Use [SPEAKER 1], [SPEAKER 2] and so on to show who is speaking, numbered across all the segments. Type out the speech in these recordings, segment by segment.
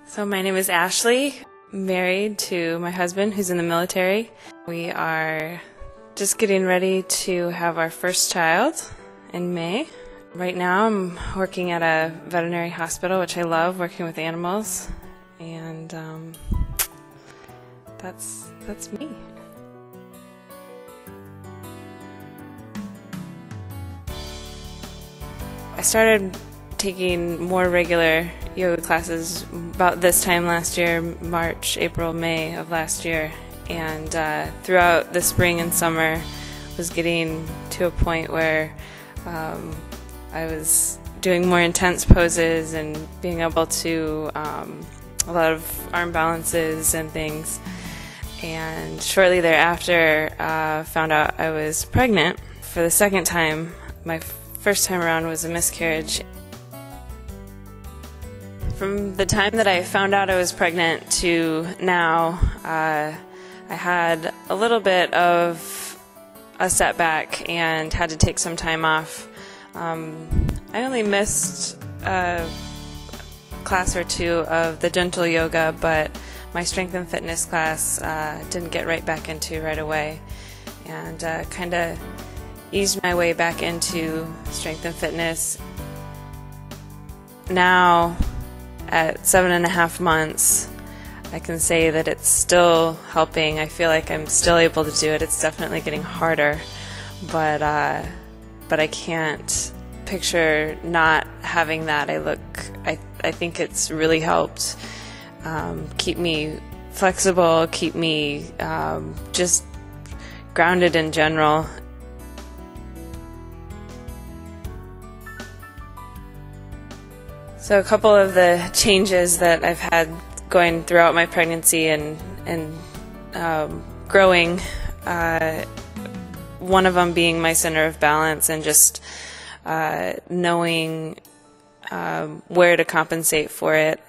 [SPEAKER 1] So my name is Ashley, married to my husband who's in the military. We are just getting ready to have our first child in May. Right now I'm working at a veterinary hospital, which I love, working with animals, and that's me. I started taking more regular yoga classes about this time last year, March, April, May of last year, and throughout the spring and summer was getting to a point where I was doing more intense poses and being able to a lot of arm balances and things, and shortly thereafter found out I was pregnant for the second time. My first time around was a miscarriage. From the time that I found out I was pregnant to now, I had a little bit of a setback and had to take some time off. I only missed a class or two of the gentle yoga, but my strength and fitness class didn't get right back into right away, and kind of eased my way back into strength and fitness. Now, at 7.5 months, I can say that it's still helping. I feel like I'm still able to do it. It's definitely getting harder, but I can't picture not having that. I think it's really helped keep me flexible, keep me just grounded in general. So a couple of the changes that I've had going throughout my pregnancy and growing, one of them being my center of balance and just knowing where to compensate for it.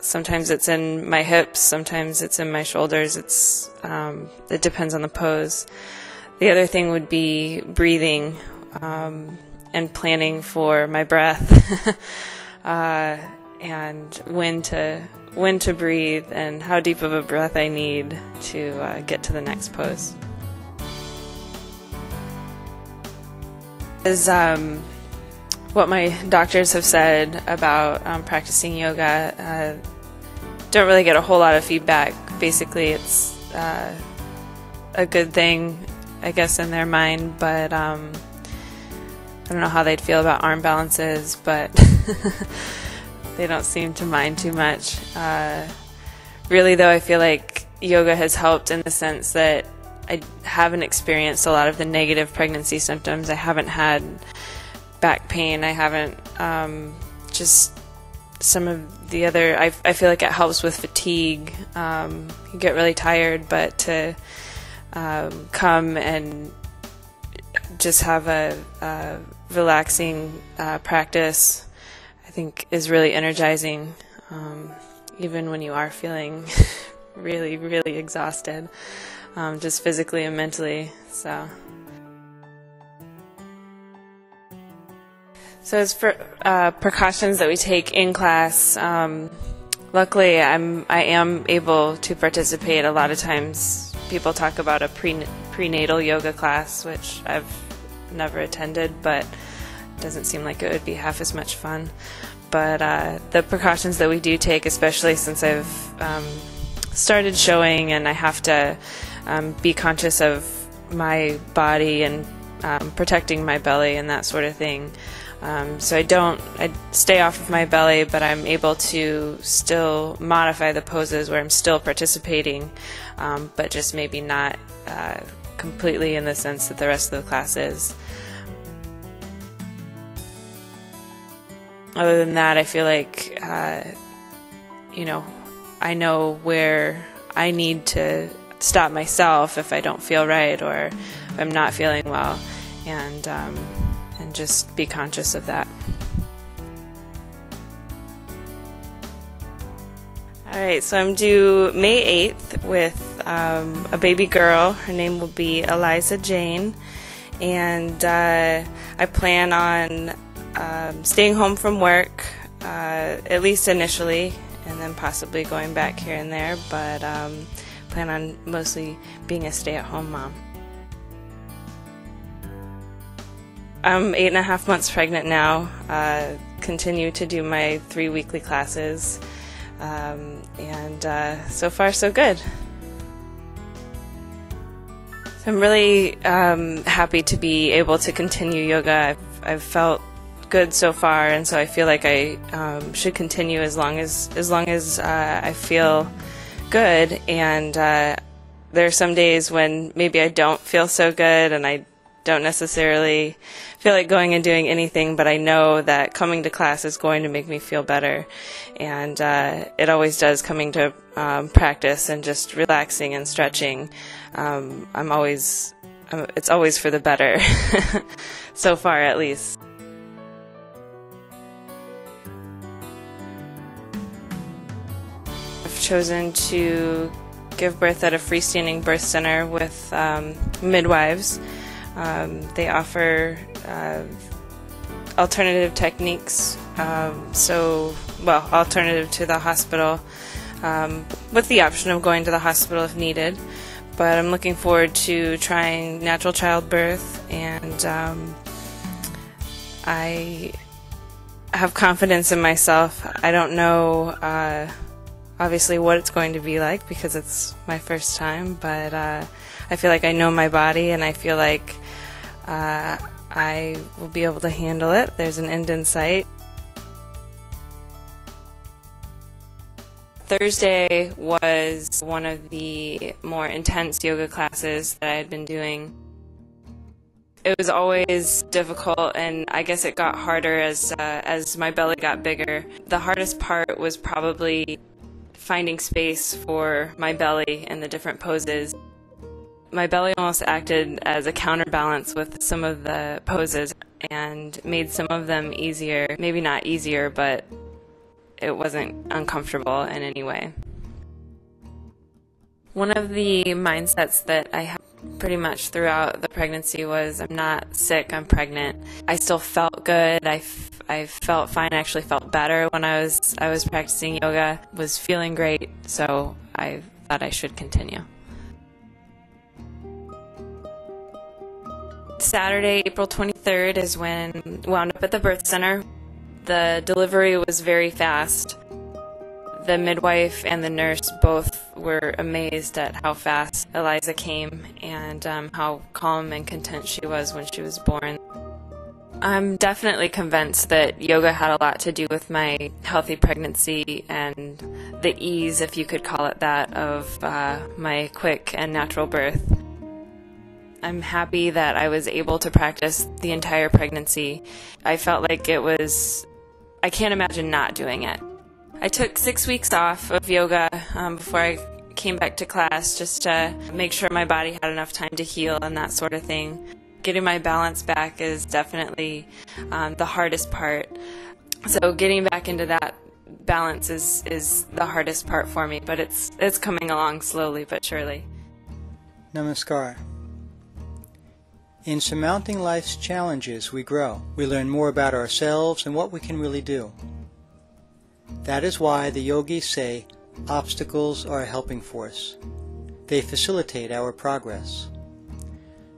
[SPEAKER 1] Sometimes it's in my hips, sometimes it's in my shoulders. It depends on the pose. The other thing would be breathing and planning for my breath. And when to breathe and how deep of a breath I need to get to the next pose. Is what my doctors have said about practicing yoga. Don't really get a whole lot of feedback. Basically, it's a good thing, I guess, in their mind, but I don't know how they'd feel about arm balances, but they don't seem to mind too much. Really, though, I feel like yoga has helped in the sense that I haven't experienced a lot of the negative pregnancy symptoms. I haven't had back pain. I haven't just some of the other. I feel like it helps with fatigue. You get really tired, but to come and just have a relaxing practice, I think, is really energizing, even when you are feeling really, really exhausted, just physically and mentally. So as for precautions that we take in class, luckily I am able to participate. A lot of times people talk about a prenatal yoga class, which I've never attended, but it doesn't seem like it would be half as much fun. But the precautions that we do take, especially since I've started showing and I have to be conscious of my body and protecting my belly and that sort of thing. So I stay off of my belly, but I'm able to still modify the poses where I'm still participating, but just maybe not completely in the sense that the rest of the class is. Other than that, I feel like, I know where I need to stop myself if I don't feel right or if I'm not feeling well, and just be conscious of that. Alright, so I'm due May 8th with a baby girl. Her name will be Eliza Jane, and I plan on staying home from work, at least initially, and then possibly going back here and there, but plan on mostly being a stay-at-home mom. I'm 8.5 months pregnant now, continue to do my 3 weekly classes, and so far so good. I'm really happy to be able to continue yoga. I've felt good so far, and so I feel like I should continue as long as I feel good. And there are some days when maybe I don't feel so good, and I don't necessarily feel like going and doing anything, but I know that coming to class is going to make me feel better, and it always does. Coming to practice and just relaxing and stretching, it's always for the better, so far at least. I've chosen to give birth at a freestanding birth center with midwives. They offer alternative techniques, alternative to the hospital, with the option of going to the hospital if needed. But I'm looking forward to trying natural childbirth, and I have confidence in myself. I don't know obviously what it's going to be like because it's my first time, but I feel like I know my body, and I feel like I will be able to handle it. There's an end in sight. Thursday was one of the more intense yoga classes that I had been doing. It was always difficult, and I guess it got harder as my belly got bigger. The hardest part was probably finding space for my belly in the different poses. My belly almost acted as a counterbalance with some of the poses and made some of them easier. Maybe not easier, but it wasn't uncomfortable in any way. One of the mindsets that I had pretty much throughout the pregnancy was, I'm not sick, I'm pregnant. I still felt good. I felt fine. I actually felt better when I was practicing yoga. Was feeling great, so I thought I should continue. Saturday, April 23rd is when I wound up at the birth center. The delivery was very fast. The midwife and the nurse both were amazed at how fast Eliza came and how calm and content she was when she was born. I'm definitely convinced that yoga had a lot to do with my healthy pregnancy and the ease, if you could call it that, of my quick and natural birth. I'm happy that I was able to practice the entire pregnancy. I felt like I can't imagine not doing it. I took 6 weeks off of yoga before I came back to class, just to make sure my body had enough time to heal and that sort of thing. Getting my balance back is definitely the hardest part. So getting back into that balance is the hardest part for me, but it's coming along slowly but surely.
[SPEAKER 2] Namaskar. In surmounting life's challenges, we grow. We learn more about ourselves and what we can really do. That is why the yogis say obstacles are a helping force. They facilitate our progress.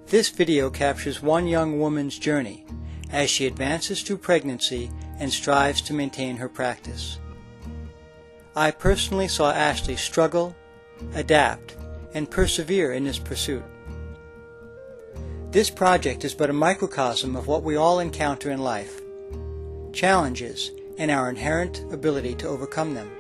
[SPEAKER 2] This video captures one young woman's journey as she advances through pregnancy and strives to maintain her practice. I personally saw Ashley struggle, adapt, and persevere in this pursuit. This project is but a microcosm of what we all encounter in life, challenges, and our inherent ability to overcome them.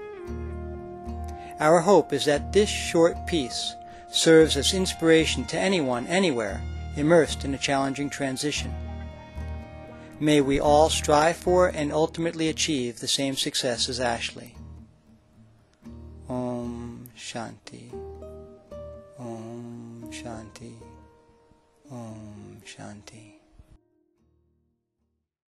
[SPEAKER 2] Our hope is that this short piece serves as inspiration to anyone, anywhere, immersed in a challenging transition. May we all strive for and ultimately achieve the same success as Ashley. Om Shanti. Om Shanti. Om Shanti.